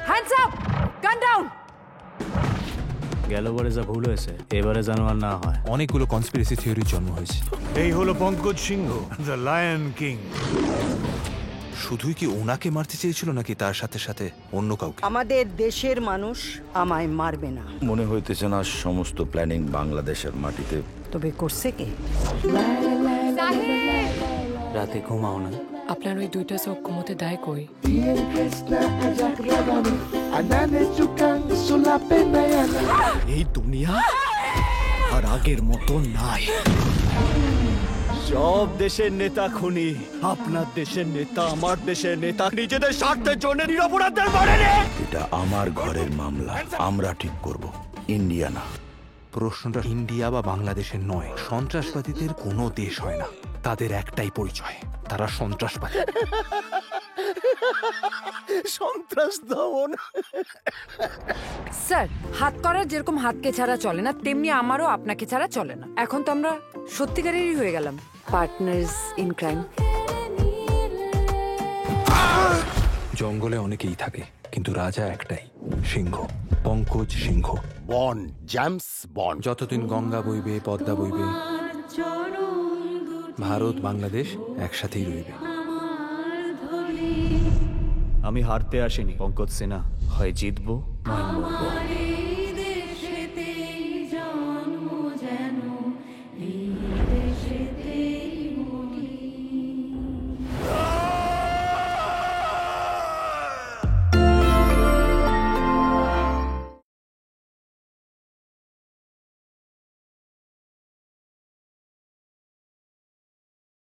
Hands up, গান down. গেলবারে যা ভুল হয়েছে এবারে যেন আর না হয়। অনেকগুলো কনস্পিরেসি থিওরির জন্ম হয়েছে। এই হলো পঙ্কজ সিংহ, দ্য লায়ন কিং। শুধুই কি ওনাকে মারতে চেয়েছিল নাকি তার সাথে সাথে অন্য কাউকে? আমাদের দেশের মানুষ আমায় মারবে না। মনে হইতেছে না সমস্ত প্ল্যানিং বাংলাদেশের মাটিতে। তবে করছে কে? রাতে ঘুমাও না? আপনার ওই দুইটা চোখ ঘুমোতে দেয় কই? এই দুনিয়া আর আগের মতো নাই। সব দেশের নেতা খুনি, আপনার দেশের নেতা, আমার দেশের নেতা নিজেদের স্বার্থের জন্য নিরপরাধদের মারে। এটা আমার ঘরের মামলা, আমরা ঠিক করব, ইন্ডিয়া না। প্রশ্নটা ইন্ডিয়া বা বাংলাদেশের নয়। সন্ত্রাসবাদীদের কোনো দেশ হয় না, তাদের একটাই পরিচয়, তারা সন্ত্রাসবাদী। সন্ত্রাস দমন। স্যার, হাত করার যেরকম হাতকে ছাড়া চলে না, তেমনি আমারও আপনাকে ছাড়া চলে না। এখন তো আমরা সত্যিকারেরই হয়ে গেলাম পার্টনার্স ইন ক্রাইম। জঙ্গলে অনেকেই থাকে, কিন্তু রাজা একটাই, Singha, Pankaj Singha. Bond, James Bond. যতদিন গঙ্গা বইবে, পদ্মা বইবে, ভারত বাংলাদেশ একসাথেই রইবে। আমি হারতে আসিনি পঙ্কজ সিনহা, হয় জিতবো নয় মরবো।